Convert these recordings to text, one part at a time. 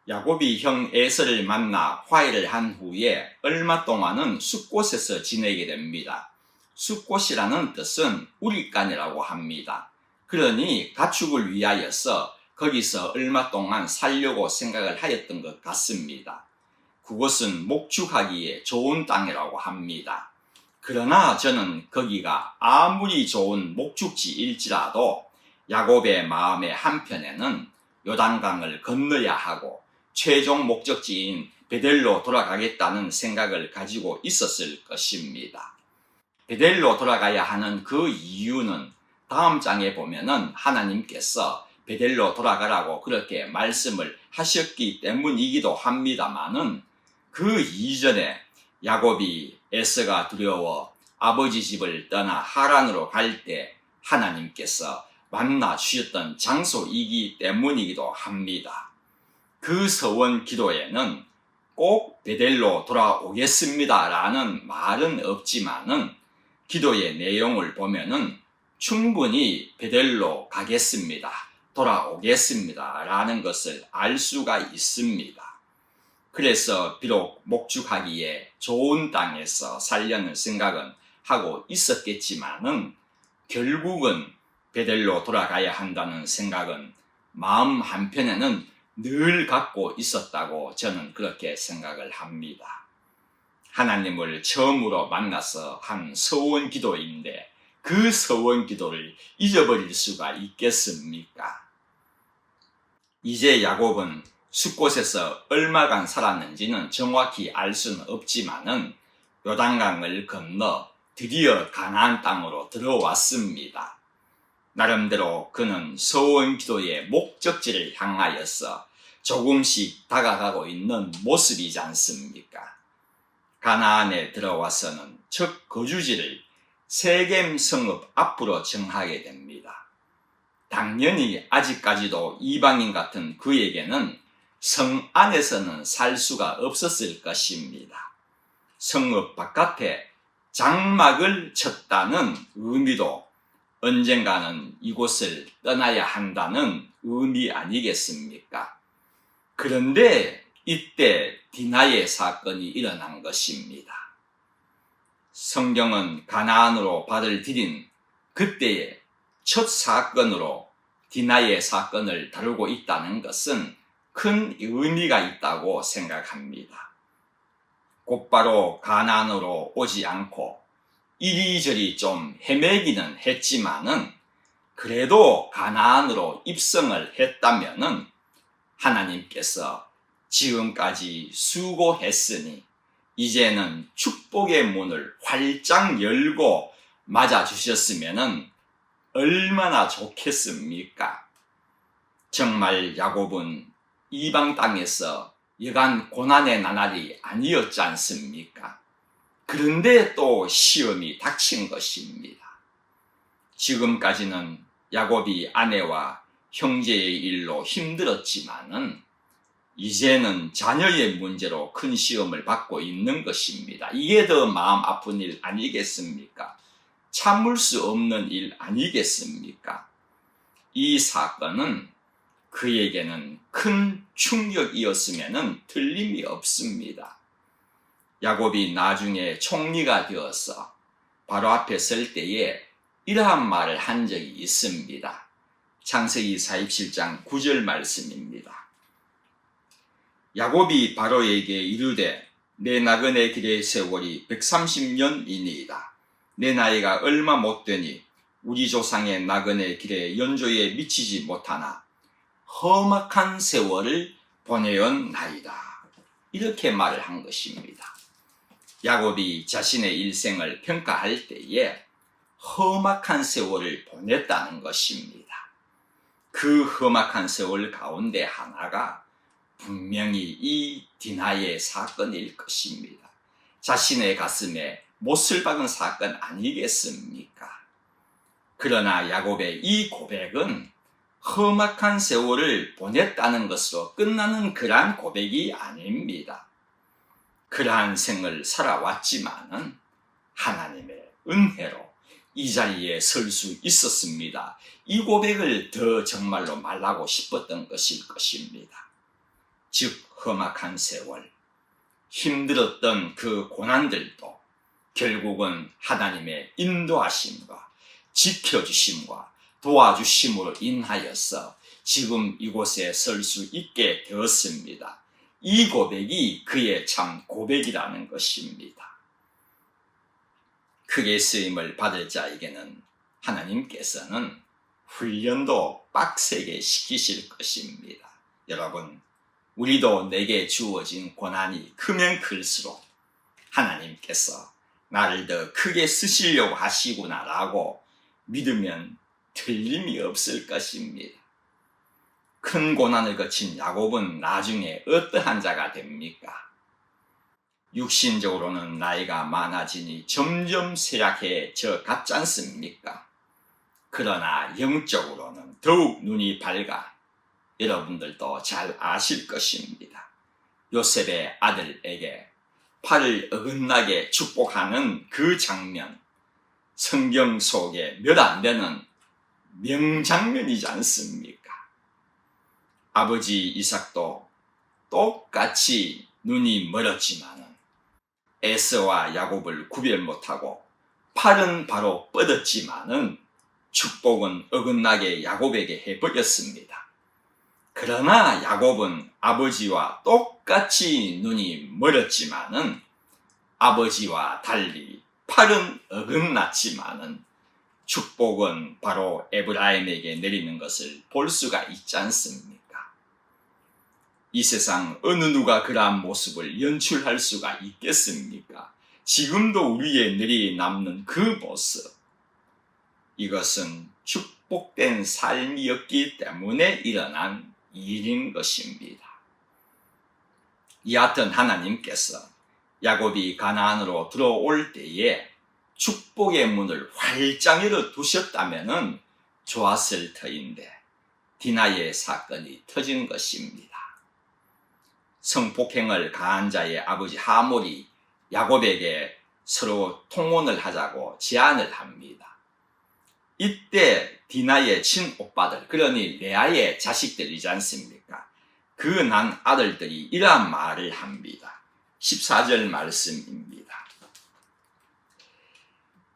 야곱이 형 에서를 만나 화해를 한 후에 얼마 동안은 숫곳에서 지내게 됩니다. 숫곳이라는 뜻은 우릴간이라고 합니다. 그러니 가축을 위하여서 거기서 얼마 동안 살려고 생각을 하였던 것 같습니다. 그곳은 목축하기에 좋은 땅이라고 합니다. 그러나 저는 거기가 아무리 좋은 목축지일지라도 야곱의 마음의 한편에는 요단강을 건너야 하고 최종 목적지인 베델로 돌아가겠다는 생각을 가지고 있었을 것입니다. 베델로 돌아가야 하는 그 이유는 다음 장에 보면은 하나님께서 베델로 돌아가라고 그렇게 말씀을 하셨기 때문이기도 합니다만은 그 이전에 야곱이 에서가 두려워 아버지 집을 떠나 하란으로 갈 때 하나님께서 만나 주셨던 장소이기 때문이기도 합니다. 그 서원 기도에는 꼭 베델로 돌아오겠습니다 라는 말은 없지만은 기도의 내용을 보면은 충분히 베델로 가겠습니다, 돌아오겠습니다 라는 것을 알 수가 있습니다. 그래서 비록 목축하기에 좋은 땅에서 살려는 생각은 하고 있었겠지만은 결국은 베델로 돌아가야 한다는 생각은 마음 한편에는 늘 갖고 있었다고 저는 그렇게 생각을 합니다. 하나님을 처음으로 만나서 한 서원 기도인데 그 서원 기도를 잊어버릴 수가 있겠습니까? 이제 야곱은 숫곳에서 얼마간 살았는지는 정확히 알 수는 없지만은 요단강을 건너 드디어 가나안 땅으로 들어왔습니다. 나름대로 그는 서원 기도의 목적지를 향하여서 조금씩 다가가고 있는 모습이지 않습니까? 가나안에 들어와서는 첫 거주지를 세겜 성읍 앞으로 정하게 됩니다. 당연히 아직까지도 이방인 같은 그에게는 성 안에서는 살 수가 없었을 것입니다. 성읍 바깥에 장막을 쳤다는 의미도 언젠가는 이곳을 떠나야 한다는 의미 아니겠습니까? 그런데 이때 디나의 사건이 일어난 것입니다. 성경은 가나안으로 발을 디딘 그때의 첫 사건으로 디나의 사건을 다루고 있다는 것은 큰 의미가 있다고 생각합니다. 곧바로 가나안으로 오지 않고 이리저리 좀 헤매기는 했지만은 그래도 가나안으로 입성을 했다면은 하나님께서 지금까지 수고했으니 이제는 축복의 문을 활짝 열고 맞아주셨으면은 얼마나 좋겠습니까? 정말 야곱은 이방 땅에서 여간 고난의 나날이 아니었지 않습니까? 그런데 또 시험이 닥친 것입니다. 지금까지는 야곱이 아내와 형제의 일로 힘들었지만은 이제는 자녀의 문제로 큰 시험을 받고 있는 것입니다. 이게 더 마음 아픈 일 아니겠습니까? 참을 수 없는 일 아니겠습니까? 이 사건은 그에게는 큰 충격이었으면 틀림이 없습니다. 야곱이 나중에 총리가 되어서 바로 앞에 설 때에 이러한 말을 한 적이 있습니다. 창세기 47장 9절 말씀입니다. 야곱이 바로에게 이르되 내 나그네 길의 세월이 130년이니이다. 내 나이가 얼마 못되니 우리 조상의 나그네 길의 연조에 미치지 못하나 험악한 세월을 보내었나이다. 이렇게 말을 한 것입니다. 야곱이 자신의 일생을 평가할 때에 험악한 세월을 보냈다는 것입니다. 그 험악한 세월 가운데 하나가 분명히 이 디나의 사건일 것입니다. 자신의 가슴에 못을 박은 사건 아니겠습니까? 그러나 야곱의 이 고백은 험악한 세월을 보냈다는 것으로 끝나는 그러한 고백이 아닙니다. 그러한 생을 살아왔지만은 하나님의 은혜로 이 자리에 설 수 있었습니다. 이 고백을 더 정말로 말하고 싶었던 것일 것입니다. 즉 험악한 세월, 힘들었던 그 고난들도 결국은 하나님의 인도하심과 지켜주심과 도와주심으로 인하여서 지금 이곳에 설 수 있게 되었습니다. 이 고백이 그의 참 고백이라는 것입니다. 크게 쓰임을 받을 자에게는 하나님께서는 훈련도 빡세게 시키실 것입니다. 여러분, 우리도 내게 주어진 고난이 크면 클수록 하나님께서 나를 더 크게 쓰시려고 하시구나라고 믿으면 틀림이 없을 것입니다. 큰 고난을 거친 야곱은 나중에 어떠한 자가 됩니까? 육신적으로는 나이가 많아지니 점점 쇠약해져 갔지 않습니까? 그러나 영적으로는 더욱 눈이 밝아 여러분들도 잘 아실 것입니다. 요셉의 아들에게 팔을 어긋나게 축복하는 그 장면, 성경 속에 몇 안 되는 명장면이지 않습니까? 아버지 이삭도 똑같이 눈이 멀었지만은 에서와 야곱을 구별 못하고 팔은 바로 뻗었지만은 축복은 어긋나게 야곱에게 해버렸습니다. 그러나 야곱은 아버지와 똑같이 눈이 멀었지만은 아버지와 달리 팔은 어긋났지만은 축복은 바로 에브라임에게 내리는 것을 볼 수가 있지 않습니까? 이 세상 어느 누가 그러한 모습을 연출할 수가 있겠습니까? 지금도 우리의 뇌리에 남는 그 모습, 이것은 축복된 삶이었기 때문에 일어난 일인 것입니다. 여하튼 하나님께서 야곱이 가나안으로 들어올 때에 축복의 문을 활짝 열어 두셨다면 좋았을 터인데 디나의 사건이 터진 것입니다. 성폭행을 가한 자의 아버지 하몰이 야곱에게 서로 통혼을 하자고 제안을 합니다. 이때 디나의 친오빠들, 그러니 레아의 자식들이지 않습니까? 그 난 아들들이 이러한 말을 합니다. 14절 말씀입니다.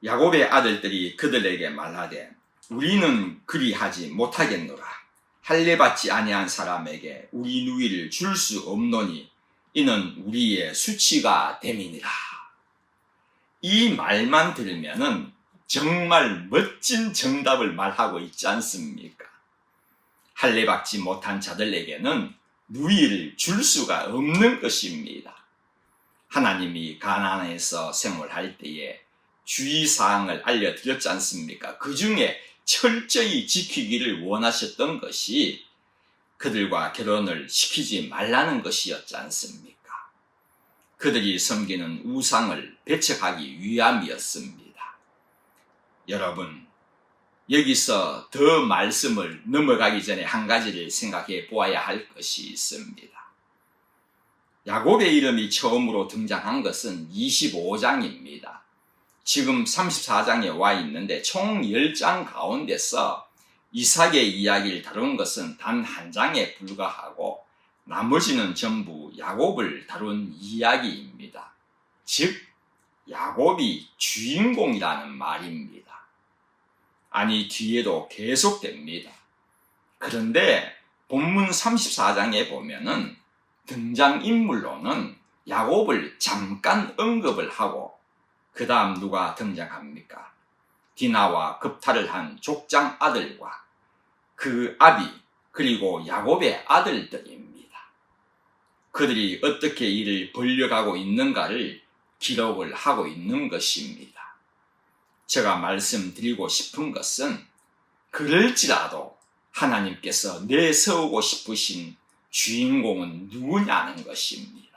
야곱의 아들들이 그들에게 말하되 우리는 그리하지 못하겠노라. 할례받지 아니한 사람에게 우리 누이를 줄 수 없노니 이는 우리의 수치가 됨이니라. 이 말만 들으면은 정말 멋진 정답을 말하고 있지 않습니까? 할례받지 못한 자들에게는 누이를 줄 수가 없는 것입니다. 하나님이 가나안에서 생활할 때에 주의사항을 알려드렸지 않습니까? 그 중에 철저히 지키기를 원하셨던 것이 그들과 결혼을 시키지 말라는 것이었지 않습니까? 그들이 섬기는 우상을 배척하기 위함이었습니다. 여러분, 여기서 더 말씀을 넘어가기 전에 한 가지를 생각해 보아야 할 것이 있습니다. 야곱의 이름이 처음으로 등장한 것은 25장입니다. 지금 34장에 와 있는데 총 10장 가운데서 이삭의 이야기를 다룬 것은 단 한 장에 불과하고 나머지는 전부 야곱을 다룬 이야기입니다. 즉 야곱이 주인공이라는 말입니다. 아니 뒤에도 계속됩니다. 그런데 본문 34장에 보면은 등장인물로는 야곱을 잠깐 언급을 하고 그 다음 누가 등장합니까? 디나와 급탈을 한 족장 아들과 그 아비 그리고 야곱의 아들들입니다. 그들이 어떻게 일을 벌려가고 있는가를 기록을 하고 있는 것입니다. 제가 말씀드리고 싶은 것은 그럴지라도 하나님께서 내세우고 싶으신 주인공은 누구냐는 것입니다.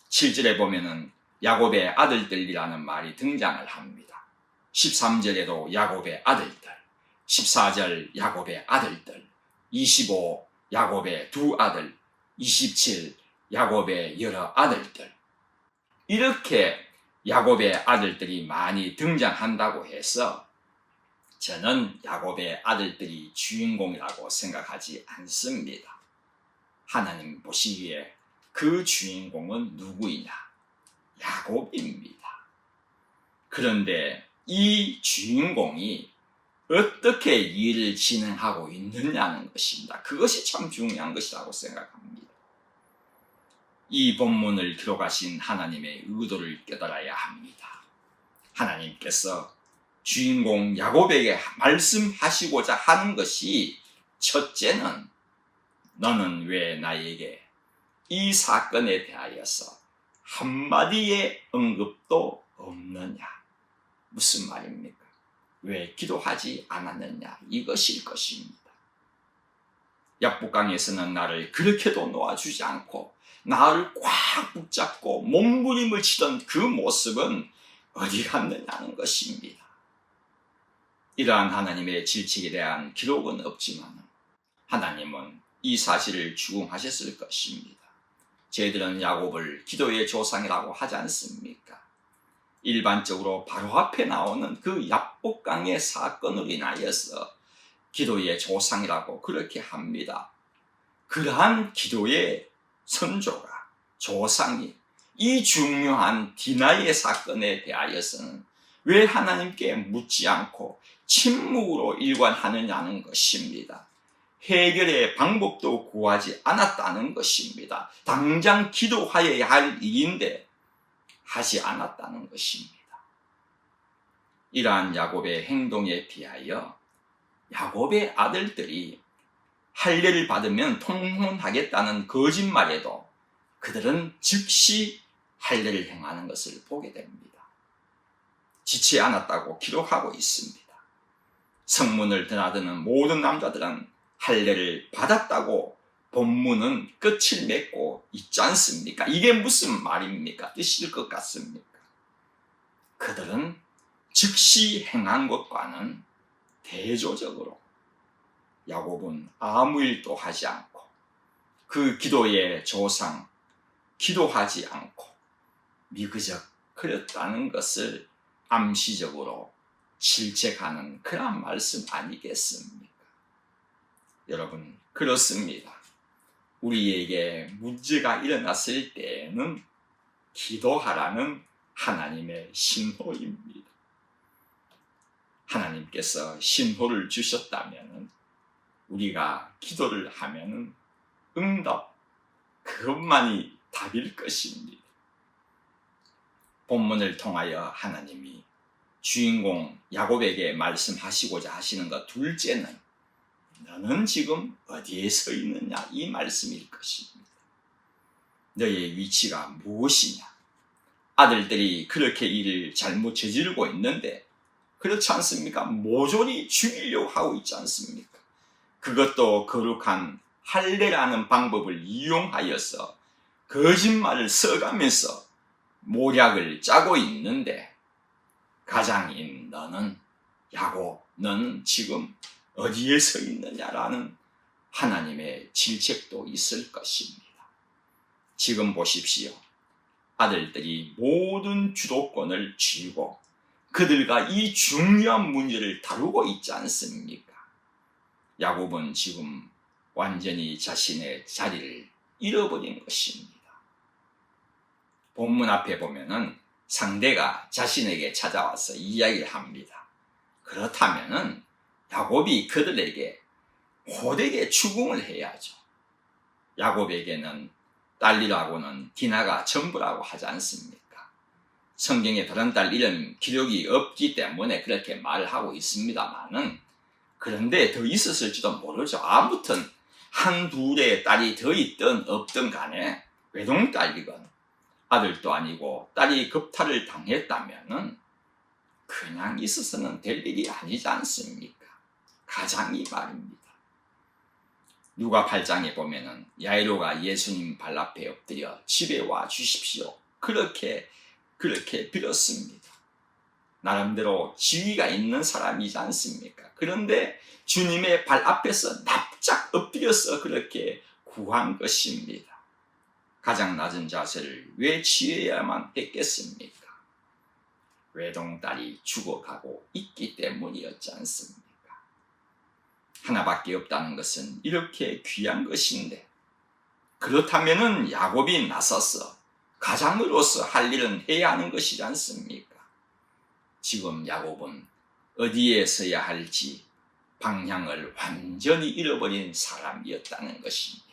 7절에 보면은 야곱의 아들들이라는 말이 등장을 합니다. 13절에도 야곱의 아들들, 14절 야곱의 아들들, 25 야곱의 두 아들, 27 야곱의 여러 아들들. 이렇게 야곱의 아들들이 많이 등장한다고 해서 저는 야곱의 아들들이 주인공이라고 생각하지 않습니다. 하나님 보시기에 그 주인공은 누구이냐? 야곱입니다. 그런데 이 주인공이 어떻게 일을 진행하고 있느냐는 것입니다. 그것이 참 중요한 것이라고 생각합니다. 이 본문을 기록하신 하나님의 의도를 깨달아야 합니다. 하나님께서 주인공 야곱에게 말씀하시고자 하는 것이, 첫째는 너는 왜 나에게 이 사건에 대하여서 한마디의 언급도 없느냐? 무슨 말입니까? 왜 기도하지 않았느냐? 이것일 것입니다. 약복강에서는 나를 그렇게도 놓아주지 않고 나를 꽉 붙잡고 몸부림을 치던 그 모습은 어디 갔느냐는 것입니다. 이러한 하나님의 질책에 대한 기록은 없지만 하나님은 이 사실을 추궁하셨을 것입니다. 저희들은 야곱을 기도의 조상이라고 하지 않습니까? 일반적으로 바로 앞에 나오는 그 약복강의 사건으로 인하여서 기도의 조상이라고 그렇게 합니다. 그러한 기도의 선조가, 조상이 이 중요한 디나이의 사건에 대하여서는 왜 하나님께 묻지 않고 침묵으로 일관하느냐는 것입니다. 해결의 방법도 구하지 않았다는 것입니다. 당장 기도하여야 할 일인데 하지 않았다는 것입니다. 이러한 야곱의 행동에 비하여 야곱의 아들들이 할례를 받으면 통혼하겠다는 거짓말에도 그들은 즉시 할례를 행하는 것을 보게 됩니다. 지치 않았다고 기록하고 있습니다. 성문을 드나드는 모든 남자들은 할례를 받았다고 본문은 끝을 맺고 있지 않습니까? 이게 무슨 말입니까? 뜻일 것 같습니까? 그들은 즉시 행한 것과는 대조적으로 야곱은 아무 일도 하지 않고 그 기도의 조상, 기도하지 않고 미그적거렸다는 것을 암시적으로 실책하는 그런 말씀 아니겠습니까? 여러분, 그렇습니다. 우리에게 문제가 일어났을 때에는 기도하라는 하나님의 신호입니다. 하나님께서 신호를 주셨다면 우리가 기도를 하면 응답, 그것만이 답일 것입니다. 본문을 통하여 하나님이 주인공 야곱에게 말씀하시고자 하시는 것 둘째는 너는 지금 어디에 서 있느냐, 이 말씀일 것입니다. 너의 위치가 무엇이냐? 아들들이 그렇게 일을 잘못 저지르고 있는데 그렇지 않습니까? 모조리 죽이려고 하고 있지 않습니까? 그것도 거룩한 할례라는 방법을 이용하여서 거짓말을 써가면서 모략을 짜고 있는데 가장인 너는, 야곱, 너는 지금 어디에 서 있느냐라는 하나님의 질책도 있을 것입니다. 지금 보십시오. 아들들이 모든 주도권을 쥐고 그들과 이 중요한 문제를 다루고 있지 않습니까? 야곱은 지금 완전히 자신의 자리를 잃어버린 것입니다. 본문 앞에 보면은 상대가 자신에게 찾아와서 이야기를 합니다. 그렇다면은 야곱이 그들에게 호되게 추궁을 해야죠. 야곱에게는 딸이라고는 디나가 전부라고 하지 않습니까? 성경에 다른 딸 이름 기록이 없기 때문에 그렇게 말하고 있습니다만은, 그런데 더 있었을지도 모르죠. 아무튼 한 둘의 딸이 더 있든 없든 간에 외동딸이건 아들도 아니고 딸이 겁탈을 당했다면은 그냥 있어서는 될 일이 아니지 않습니까? 가장이 말입니다. 누가 8장에 보면은 야이로가 예수님 발 앞에 엎드려 집에 와 주십시오, 그렇게 빌었습니다. 나름대로 지위가 있는 사람이지 않습니까? 그런데 주님의 발 앞에서 납작 엎드려서 그렇게 구한 것입니다. 가장 낮은 자세를 왜 취해야만 했겠습니까? 외동딸이 죽어가고 있기 때문이었지 않습니까? 하나밖에 없다는 것은 이렇게 귀한 것인데 그렇다면은 야곱이 나서서 가장으로서 할 일은 해야 하는 것이지 않습니까? 지금 야곱은 어디에 서야 할지 방향을 완전히 잃어버린 사람이었다는 것입니다.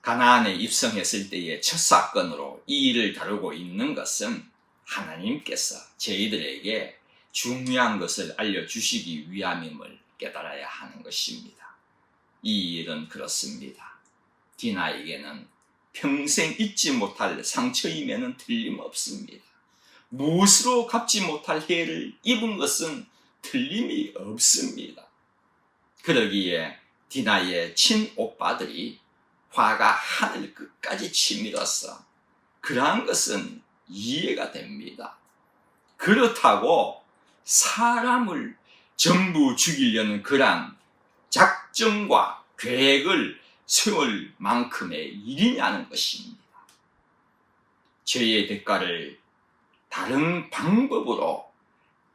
가나안에 입성했을 때의 첫 사건으로 이 일을 다루고 있는 것은 하나님께서 저희들에게 중요한 것을 알려주시기 위함임을 깨달아야 하는 것입니다. 이 일은 그렇습니다. 디나에게는 평생 잊지 못할 상처임에는 틀림없습니다. 무엇으로 갚지 못할 해를 입은 것은 틀림이 없습니다. 그러기에 디나의 친오빠들이 화가 하늘 끝까지 치밀어서 그러한 것은 이해가 됩니다. 그렇다고 사람을 전부 죽이려는 그러한 작정과 계획을 세울 만큼의 일이냐는 것입니다. 죄의 대가를 다른 방법으로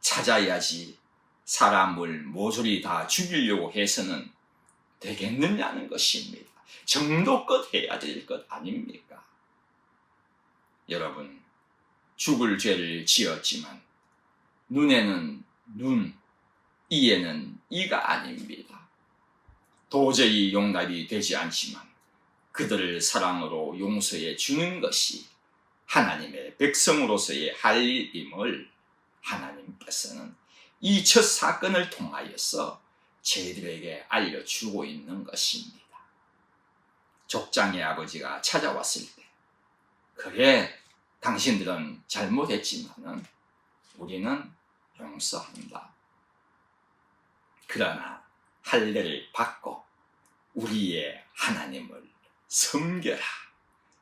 찾아야지 사람을 모조리 다 죽이려고 해서는 되겠느냐는 것입니다. 정도껏 해야 될 것 아닙니까? 여러분, 죽을 죄를 지었지만 눈에는 눈, 이에는 이가 아닙니다. 도저히 용납이 되지 않지만 그들을 사랑으로 용서해 주는 것이 하나님의 백성으로서의 할 일임을 하나님께서는 이 첫 사건을 통하여서 저희들에게 알려주고 있는 것입니다. 족장의 아버지가 찾아왔을 때, 그래, 당신들은 잘못했지만은 우리는 용서한다. 그러나 할례를 받고 우리의 하나님을 섬겨라.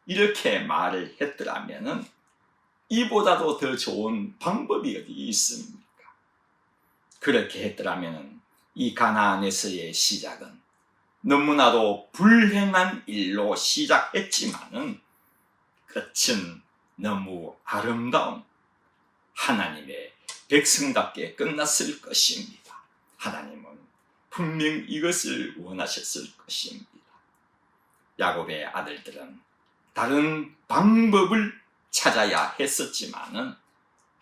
이렇게 말을 했더라면은 이보다도 더 좋은 방법이 어디 있습니까? 그렇게 했더라면은 이 가나안에서의 시작은 너무나도 불행한 일로 시작했지만은 끝은 너무 아름다운 하나님의 백성답게 끝났을 것입니다. 하나님은 분명 이것을 원하셨을 것입니다. 야곱의 아들들은 다른 방법을 찾아야 했었지만은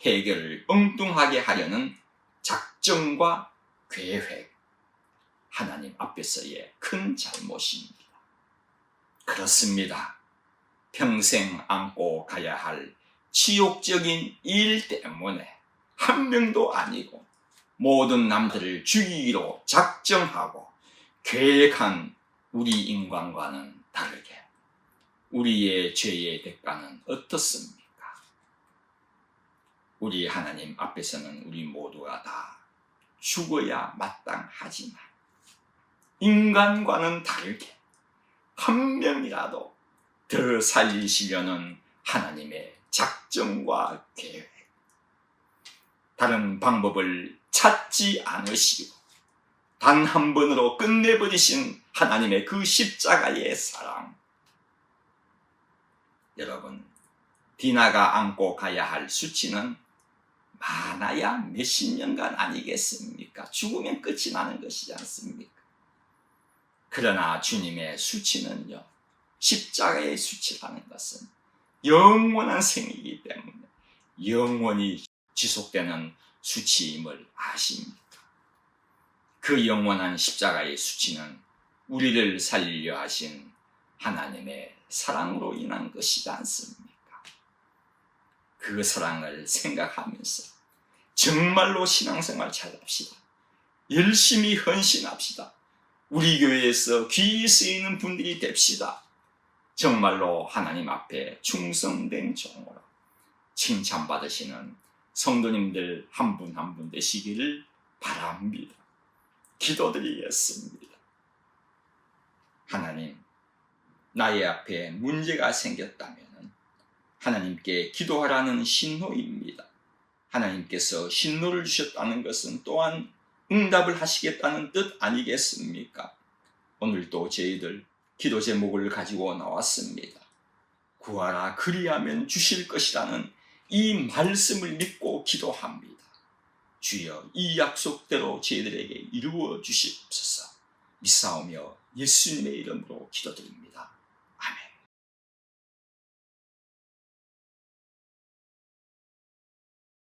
해결을 엉뚱하게 하려는 작정과 계획, 하나님 앞에서의 큰 잘못입니다. 그렇습니다. 평생 안고 가야 할 치욕적인 일 때문에 한 명도 아니고 모든 남들을 죽이기로 작정하고 계획한 우리 인간과는 다르게 우리의 죄의 대가는 어떻습니까? 우리 하나님 앞에서는 우리 모두가 다 죽어야 마땅하지만 인간과는 다르게 한 명이라도 더 살리시려는 하나님의 작정과 계획, 다른 방법을 찾지 않으시고 단 한 번으로 끝내버리신 하나님의 그 십자가의 사랑. 여러분, 디나가 안고 가야 할 수치는 많아야 몇십 년간 아니겠습니까? 죽으면 끝이 나는 것이지 않습니까? 그러나 주님의 수치는요, 십자가의 수치라는 것은 영원한 생이기 때문에 영원히 지속되는 수치임을 아십니까? 그 영원한 십자가의 수치는 우리를 살리려 하신 하나님의 사랑으로 인한 것이지 않습니까? 그 사랑을 생각하면서 정말로 신앙생활 잘합시다. 열심히 헌신합시다. 우리 교회에서 귀 쓰이는 분들이 됩시다. 정말로 하나님 앞에 충성된 종으로 칭찬받으시는 성도님들 한 분 한 분 되시기를 바랍니다. 기도드리겠습니다. 하나님, 나의 앞에 문제가 생겼다면 하나님께 기도하라는 신호입니다. 하나님께서 신호를 주셨다는 것은 또한 응답을 하시겠다는 뜻 아니겠습니까? 오늘도 저희들 기도 제목을 가지고 나왔습니다. 구하라 그리하면 주실 것이라는 이 말씀을 믿고 기도합니다. 주여, 이 약속대로 저희들에게 이루어 주시옵소서. 믿사오며 예수님의 이름으로 기도드립니다.